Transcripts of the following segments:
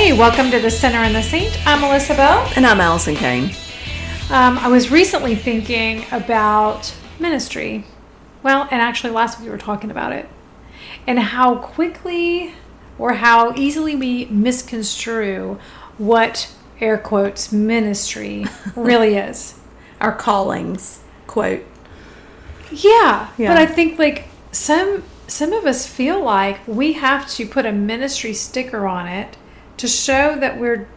Hey, welcome to The Sinner and the Saint. I'm Melissa Bell. And I'm Allison Kane. I was recently thinking about ministry. Well, and actually last week we were talking about it. And how quickly or how easily we misconstrue what, air quotes, ministry really is. Our callings, quote. Yeah. But I think like some of us feel like we have to put a ministry sticker on it to show that we're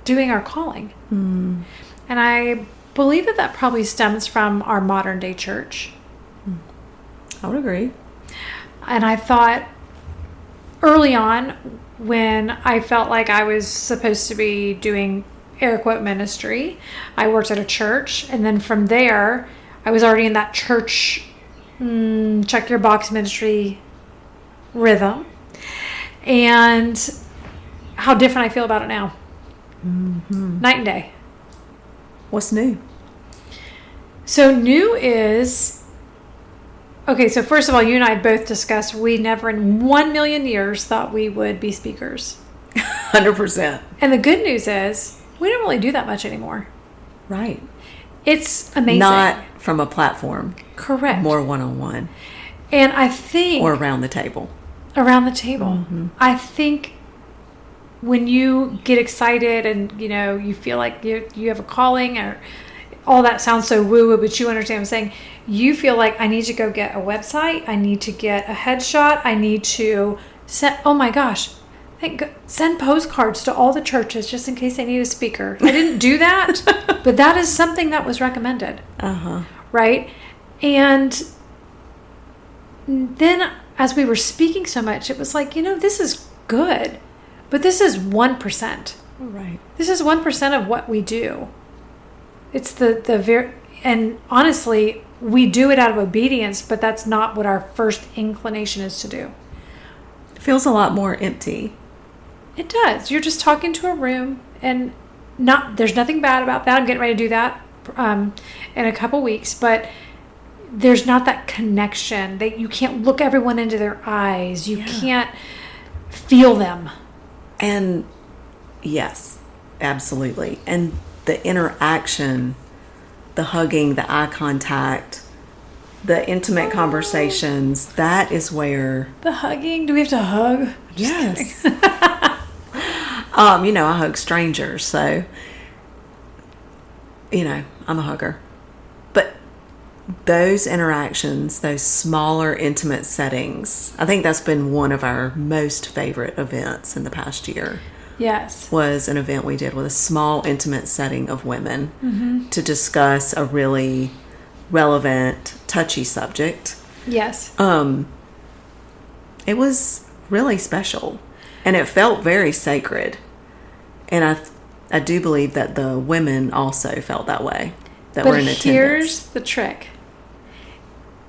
doing our calling. Mm. And I believe that probably stems from our modern day church. I would agree. And I thought early on when I felt like I was supposed to be doing air quote ministry, I worked at a church. And then from there, I was already in that church check your box ministry rhythm. And how different I feel about it now. Mm-hmm. Night and day. What's new? So new is... Okay, so first of all, you and I both discussed we never in 1,000,000 years thought we would be speakers. 100%. And the good news is we don't really do that much anymore. Right. It's amazing. Not from a platform. Correct. More one-on-one. And I think... Or around the table. Around the table. Mm-hmm. I think when you get excited and, you know, you feel like you have a calling or all that sounds so woo-woo, but you understand what I'm saying. You feel like I need to go get a website. I need to get a headshot. I need to send, oh my gosh, send postcards to all the churches just in case they need a speaker. I didn't do that, but that is something that was recommended. Uh-huh. Right? And then as we were speaking so much, it was like, you know, this is good, but this is 1%. Right. This is 1% of what we do. It's the very, and honestly, we do it out of obedience, but that's not what our first inclination is to do. It feels a lot more empty. It does. You're just talking to a room, and there's nothing bad about that. I'm getting ready to do that in a couple weeks, but there's not that connection that you can't look everyone into their eyes. You can't feel them. And yes, absolutely. And the interaction, the hugging, the eye contact, the intimate conversations, that is where... The hugging? Do we have to hug? Yes. You know, I hug strangers, so, you know, I'm a hugger. But those interactions, those smaller, intimate settings, I think that's been one of our most favorite events in the past year. Yes. Was an event we did with a small, intimate setting of women to discuss a really relevant, touchy subject. Yes. It was really special, and it felt very sacred. And I do believe that the women also felt that way, that were in attendance. But here's the trick.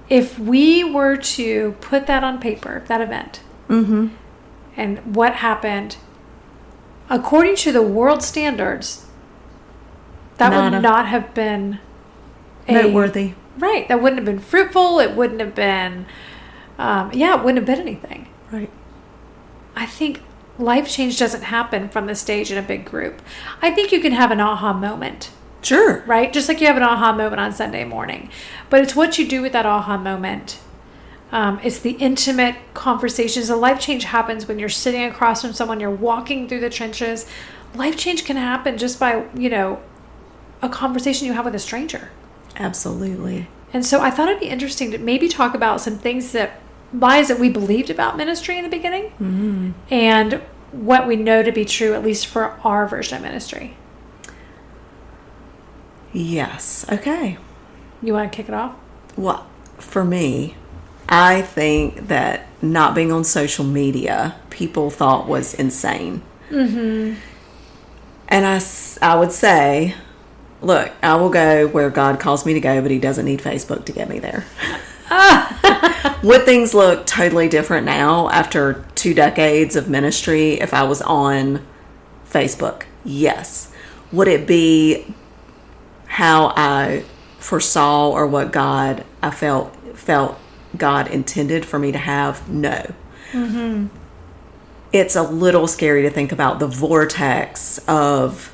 If we were to put that on paper, that event, and what happened... According to the world standards, that would not have been noteworthy. Right. That wouldn't have been fruitful. It wouldn't have been, it wouldn't have been anything. Right. I think life change doesn't happen from the stage in a big group. I think you can have an aha moment. Sure. Right? Just like you have an aha moment on Sunday morning. But it's what you do with that aha moment. It's the intimate conversations. The life change happens when you're sitting across from someone, you're walking through the trenches. Life change can happen just by, you know, a conversation you have with a stranger. Absolutely. And so I thought it'd be interesting to maybe talk about some things lies that we believed about ministry in the beginning and what we know to be true, at least for our version of ministry. Yes. Okay. You want to kick it off? Well, for me... I think that not being on social media, people thought was insane. Mm-hmm. And I would say, look, I will go where God calls me to go, but he doesn't need Facebook to get me there. Would things look totally different now after 2 decades of ministry if I was on Facebook? Yes. Would it be how I foresaw or what I felt God intended for me to have? No. Mm-hmm. it's a little scary to think about the vortex of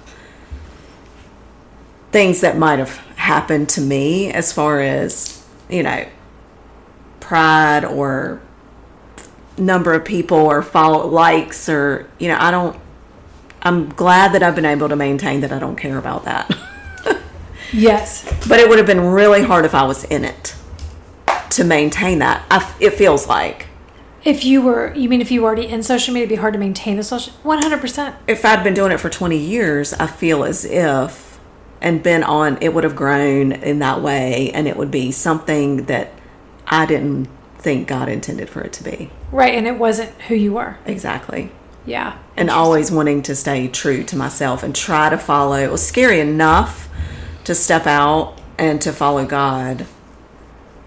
things that might have happened to me as far as, pride or number of people or follow likes or, I'm glad that I've been able to maintain that I don't care about that. Yes. But it would have been really hard if I was in it to maintain that. It feels like. If you were already in social media, it'd be hard to maintain the 100%. If I'd been doing it for 20 years, I feel as if, and been on, it would have grown in that way, and it would be something that I didn't think God intended for it to be. Right, and it wasn't who you were. Exactly. Yeah. And always wanting to stay true to myself and try to follow. It was scary enough to step out and to follow God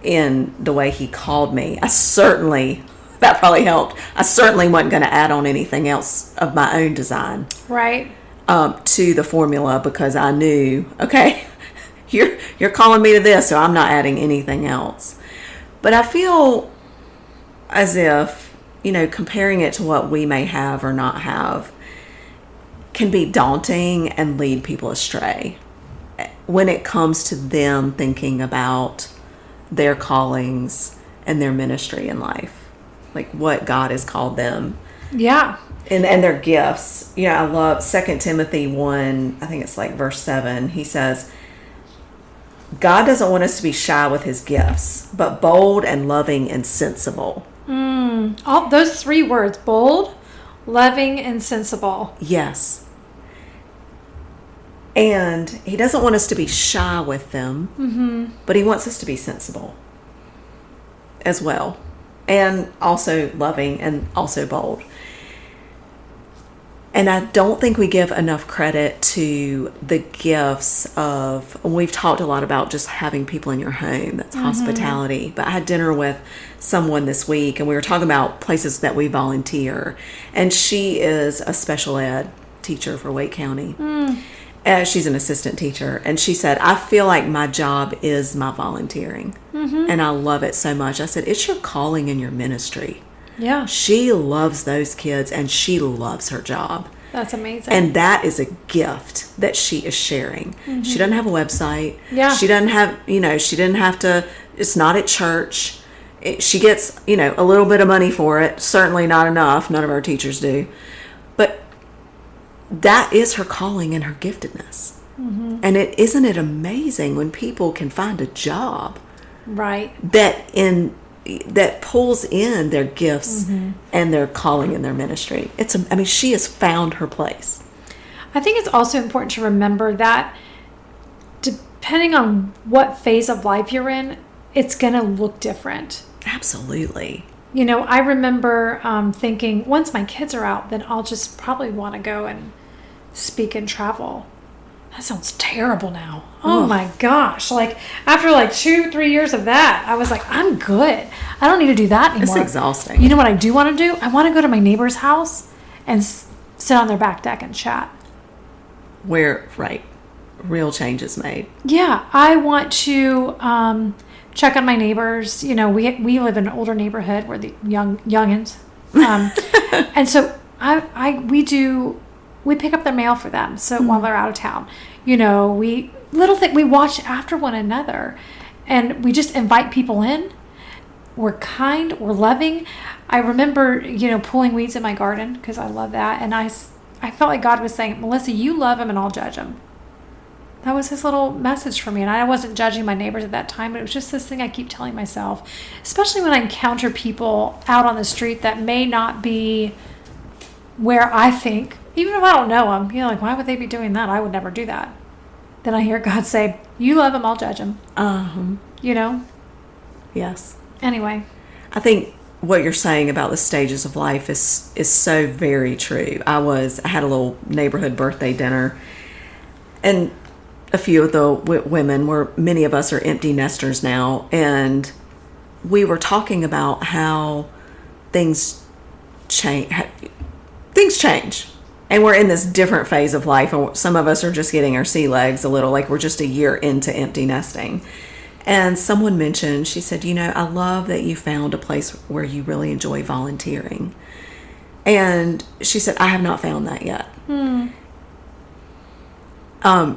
in the way he called me. That probably helped. I certainly wasn't going to add on anything else of my own design. Right. To the formula, because I knew, okay, you're calling me to this, so I'm not adding anything else. But I feel as if, comparing it to what we may have or not have can be daunting and lead people astray when it comes to them thinking about their callings and their ministry in life, like what God has called them. Yeah. And their gifts. I love 2 Timothy 1, I think it's like verse 7. He says, God doesn't want us to be shy with his gifts, but bold and loving and sensible. All those 3 words, bold, loving, and sensible. Yes. And he doesn't want us to be shy with them, but he wants us to be sensible as well. And also loving and also bold. And I don't think we give enough credit to the gifts of, we've talked a lot about just having people in your home, that's hospitality. But I had dinner with someone this week, and we were talking about places that we volunteer. And she is a special ed teacher for Wake County. She's an assistant teacher. And she said, I feel like my job is my volunteering. And I love it so much. I said, it's your calling in your ministry. Yeah. She loves those kids and she loves her job. That's amazing. And that is a gift that she is sharing. She doesn't have a website. Yeah. She doesn't have, she didn't have to, it's not at church. She gets, a little bit of money for it. Certainly not enough. None of our teachers do. But that is her calling and her giftedness. And isn't it amazing when people can find a job right that pulls in their gifts and their calling in their ministry. She has found her place. I think it's also important to remember that depending on what phase of life you're in, it's going to look different. Absolutely. I remember thinking, once my kids are out, then I'll just probably want to go and speak and travel. That sounds terrible now. Oh my gosh. After 2-3 years of that, I was like, I'm good. I don't need to do that anymore. It's exhausting. You know what I do want to do? I want to go to my neighbor's house and sit on their back deck and chat. Real change is made. Yeah. I want to check on my neighbors. We live in an older neighborhood where the youngins. And so we pick up their mail for them. So while they're out of town, we watch after one another, and we just invite people in. We're kind, we're loving. I remember, pulling weeds in my garden because I love that. And I felt like God was saying, Melissa, you love them and I'll judge them. That was his little message for me. And I wasn't judging my neighbors at that time, but it was just this thing I keep telling myself, especially when I encounter people out on the street that may not be where I think, even if I don't know them, why would they be doing that? I would never do that. Then I hear God say, you love them, I'll judge them. Yes. Anyway. I think what you're saying about the stages of life is so very true. I had a little neighborhood birthday dinner, and a few of the women many of us are empty nesters now, and we were talking about how things change. And we're in this different phase of life, and some of us are just getting our sea legs a little, like we're just a year into empty nesting. And someone mentioned, she said, I love that you found a place where you really enjoy volunteering. And she said, I have not found that yet.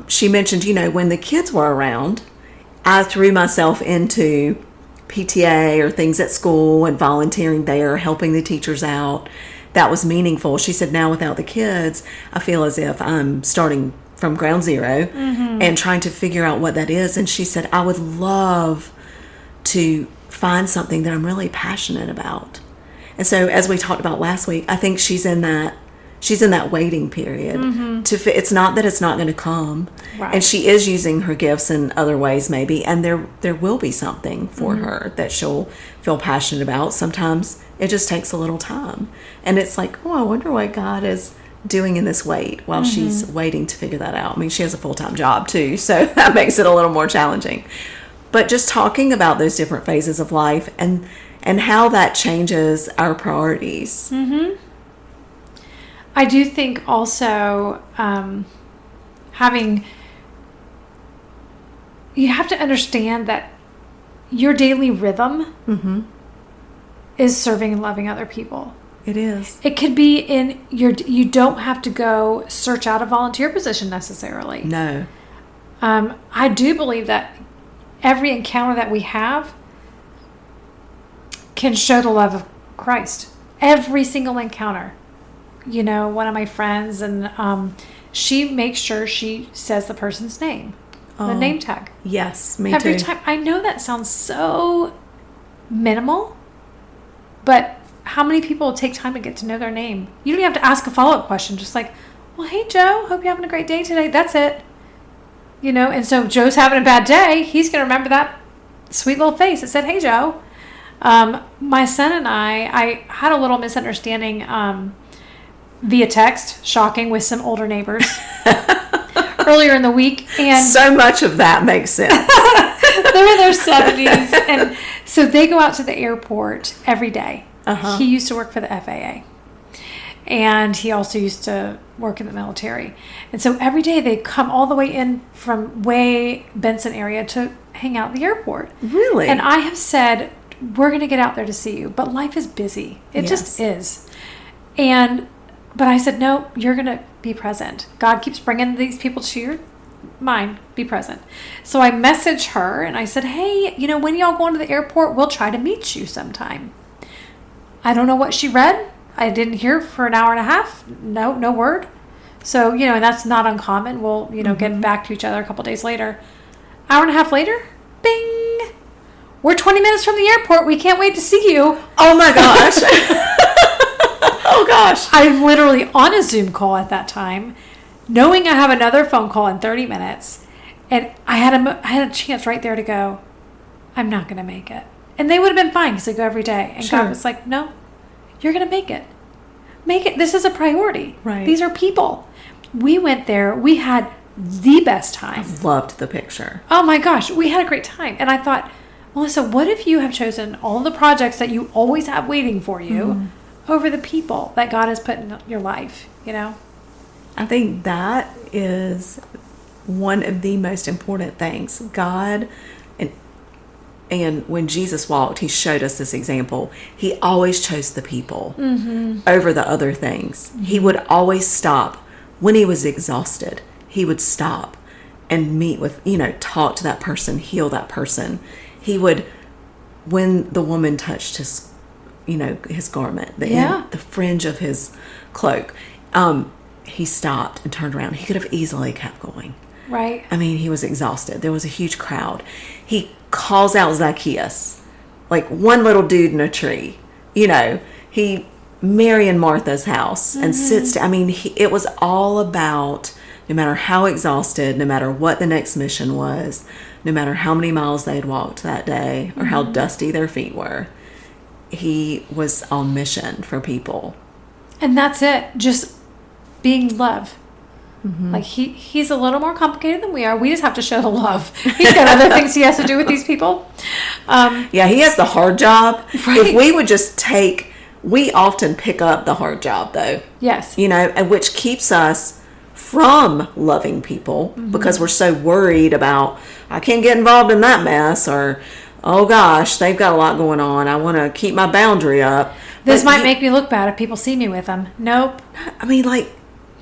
She mentioned, when the kids were around, I threw myself into PTA or things at school and volunteering there, helping the teachers out. That was meaningful. She said, now without the kids, I feel as if I'm starting from ground zero and trying to figure out what that is. And she said, I would love to find something that I'm really passionate about. And so, as we talked about last week, I think she's in that waiting period. It's not that it's not going to come, Right. and she is using her gifts in other ways, maybe, and there will be something for her that she'll feel passionate about. Sometimes it just takes a little time, and it's like, oh, I wonder what God is doing in this wait while she's waiting to figure that out. I mean, she has a full-time job too, so that makes it a little more challenging. But just talking about those different phases of life and how that changes our priorities. I do think also you have to understand that your daily rhythm is serving and loving other people. It is. It could be you don't have to go search out a volunteer position necessarily. No. I do believe that every encounter that we have can show the love of Christ. Every single encounter. One of my friends, and she makes sure she says the person's name, the name tag. Yes, me Every too. time. I know that sounds so minimal, but how many people take time to get to know their name? You don't even have to ask a follow-up question. Just like, well, hey, Joe, hope you're having a great day today. That's it. And so Joe's having a bad day. He's going to remember that sweet little face that said, hey, Joe. My son and I had a little misunderstanding via text, shocking, with some older neighbors earlier in the week. And so much of that makes sense. they're in their 70s. And so they go out to the airport every day. He used to work for the FAA. And he also used to work in the military. And so every day they come all the way in from way Benson area to hang out at the airport. Really? And I have said, we're going to get out there to see you. But life is busy. It just is. But I said, no, you're going to be present. God keeps bringing these people to your mind. Be present. So I messaged her and I said, hey, when y'all going to the airport, we'll try to meet you sometime. I don't know what she read. I didn't hear for an hour and a half. No word. So, and that's not uncommon. We'll, get back to each other a couple days later. Hour and a half later, bing. We're 20 minutes from the airport. We can't wait to see you. Oh my gosh. Oh gosh. I'm literally on a Zoom call at that time, knowing I have another phone call in 30 minutes. And I had a chance right there to go, I'm not going to make it. And they would have been fine because I go every day. And Sure. God was like, no, you're going to make it. Make it. This is a priority. Right. These are people. We went there. We had the best time. Loved the picture. Oh my gosh. We had a great time. And I thought, Melissa, what if you have chosen all the projects that you always have waiting for you over the people that God has put in your life, I think that is one of the most important things. God, and when Jesus walked, he showed us this example. He always chose the people over the other things. He would always stop when he was exhausted. He would stop and meet with, talk to that person, heal that person. He would, when the woman touched his, his garment, the fringe of his cloak, he stopped and turned around. He could have easily kept going. Right. I mean, he was exhausted. There was a huge crowd. He calls out Zacchaeus, like one little dude in a tree. He Mary and Martha's house and sits down. I mean, it was all about, no matter how exhausted, no matter what the next mission was, no matter how many miles they had walked that day or how dusty their feet were, he was on mission for people. And that's it. Just being love. Like he's a little more complicated than we are. We just have to show the love. He's got other things he has to do with these people. Yeah, he has the hard job. Right. If we would just we often pick up the hard job though. Yes. And which keeps us from loving people because we're so worried about, I can't get involved in that mess, or, oh gosh, they've got a lot going on. I want to keep my boundary up. This might make me look bad if people see me with them. Nope. I mean, like,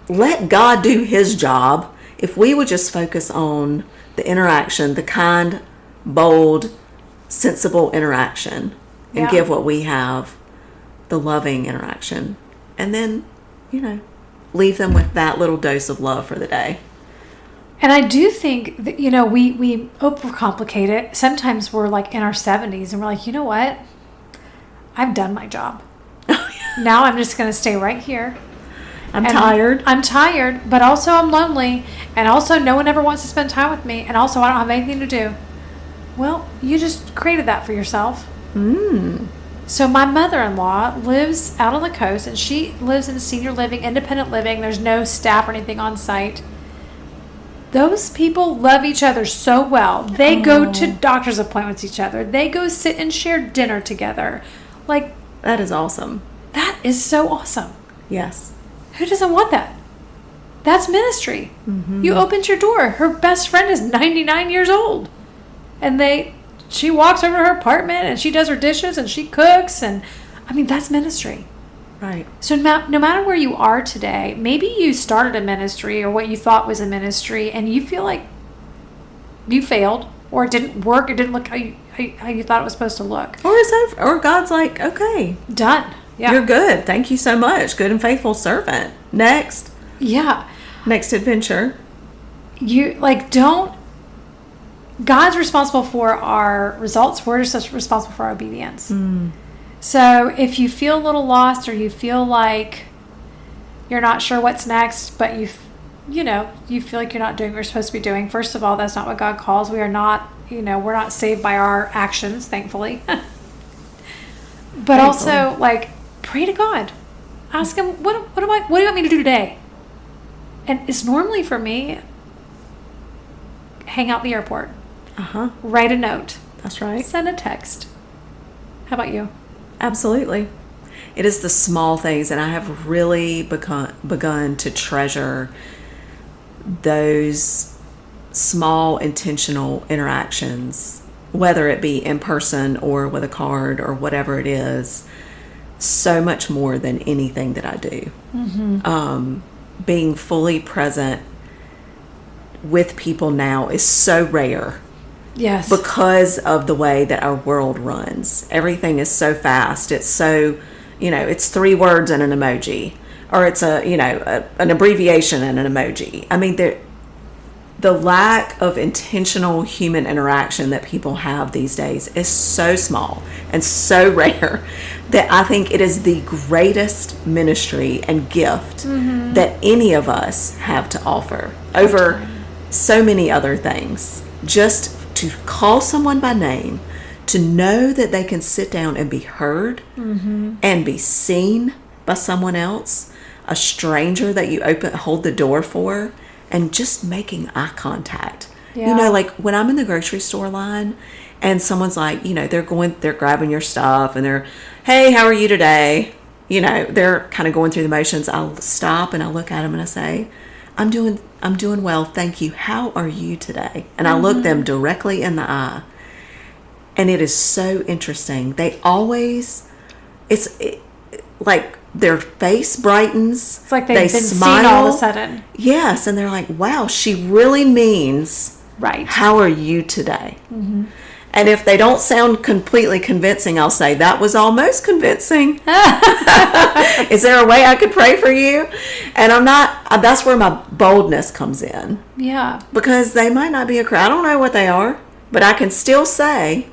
let God do his job. If we would just focus on the interaction, the kind, bold, sensible interaction, and give what we have, the loving interaction, and then, leave them with that little dose of love for the day. And I do think that, we overcomplicate it. Sometimes we're like in our 70s and we're like, you know what? I've done my job. Now I'm just going to stay right here. I'm tired, but also I'm lonely. And also no one ever wants to spend time with me. And also I don't have anything to do. Well, you just created that for yourself. So my mother-in-law lives out on the coast, and she lives in senior living, independent living. There's no staff or anything on site. Those people love each other so well. They go to doctor's appointments with each other. They go sit and share dinner together. Like, that is awesome. That is so awesome. Yes. Who doesn't want that? That's ministry. You opened your door. Her best friend is 99 years old. And she walks over to her apartment and she does her dishes and she cooks. And I mean, that's ministry. Right. So no matter where you are today, maybe you started a ministry or what you thought was a ministry and you feel like you failed or it didn't work, it didn't look how you thought it was supposed to look. Or God's like, okay. Done. Yeah. You're good. Thank you so much. Good and faithful servant. Next. Yeah. Next adventure. God's responsible for our results. We're just responsible for our obedience. So if you feel a little lost or you feel like you're not sure what's next, but you feel like you're not doing what you're supposed to be doing, first of all, that's not what God calls. We are not, we're not saved by our actions, thankfully. But also, pray to God. Ask him, what do you want me to do today? And it's normally for me, hang out the airport. Write a note. That's right. Send a text. How about you? Absolutely. It is the small things, and I have really begun to treasure those small intentional interactions, whether it be in person or with a card or whatever it is, so much more than anything that I do. Being fully present with people now is so rare. Yes. Because of the way that our world runs. Everything is so fast. It's so, it's 3 words and an emoji. Or it's an abbreviation and an emoji. I mean, the lack of intentional human interaction that people have these days is so small and so rare that I think it is the greatest ministry and gift that any of us have to offer over so many other things. Just to call someone by name, to know that they can sit down and be heard and be seen by someone else, a stranger that you hold the door for, and just making eye contact. Like when I'm in the grocery store line and someone's like, they're grabbing your stuff and they're, hey, how are you today? They're kind of going through the motions. I'll stop and I'll look at them and I say, I'm doing well, thank you. How are you today? And I look them directly in the eye. And it is so interesting. They always, like their face brightens. It's like they've been seen all of a sudden. Yes, and they're like, wow, she really means, right. How are you today? And if they don't sound completely convincing, I'll say, that was almost convincing. Is there a way I could pray for you? And that's where my boldness comes in. Yeah. Because they might not be a crowd. I don't know what they are, but I can still say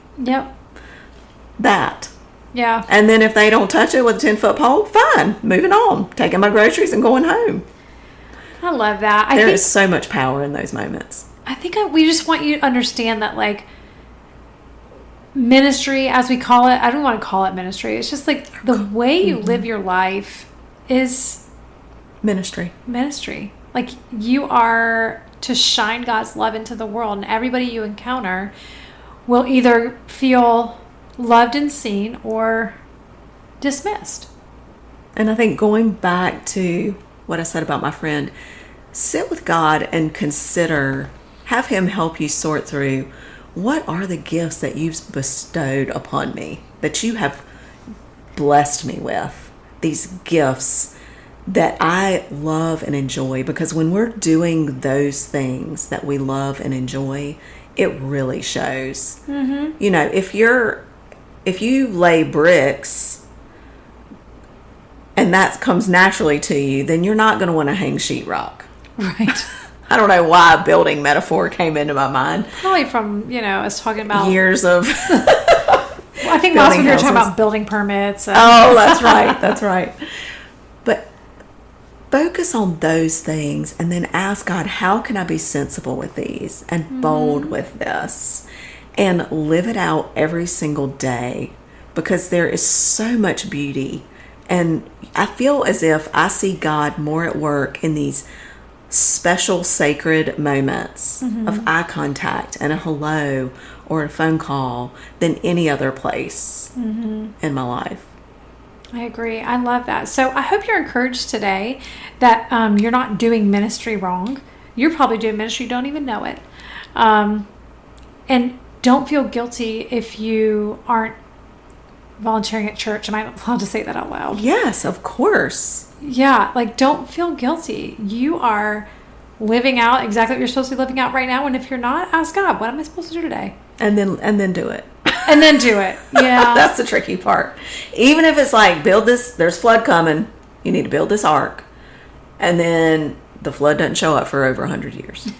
that. Yeah. And then if they don't touch it with a 10-foot pole, fine, moving on, taking my groceries and going home. I love that. There is so much power in those moments. I think we just want you to understand that, ministry, as we call it, I don't want to call it ministry. It's just the way you live your life is ministry. You are to shine God's love into the world, and everybody you encounter will either feel loved and seen or dismissed. And I think going back to what I said about my friend, sit with God and have him help you sort through, what are the gifts that you've bestowed upon me, that you have blessed me with, these gifts that I love and enjoy. Because when we're doing those things that we love and enjoy, it really shows. Mm-hmm. You know, if you lay bricks and that comes naturally to you, then you're not going to want to hang sheetrock. Right. I don't know why a building metaphor came into my mind. Probably from, us talking about years of I think last week we were talking about building permits. Oh, that's right. That's right. But focus on those things and then ask God, how can I be sensible with these and bold with this and live it out every single day? Because there is so much beauty. And I feel as if I see God more at work in these special sacred moments of eye contact and a hello or a phone call than any other place in my life. I agree. I love that. So I hope you're encouraged today that you're not doing ministry wrong. You're probably doing ministry, you don't even know it. And don't feel guilty if you aren't volunteering at church. Am I allowed to say that out loud? Yes, of course. Yeah, like don't feel guilty. You are living out exactly what you're supposed to be living out right now. And if you're not, ask God, what am I supposed to do today? And then do it. And then do it. Yeah. That's the tricky part. Even if it's like, build this, there's flood coming, you need to build this ark. And then the flood doesn't show up for over 100 years.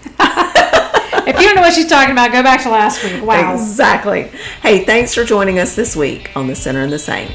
If you don't know what she's talking about, go back to last week. Wow. Exactly. Hey, thanks for joining us this week on The Sinner and the Saint.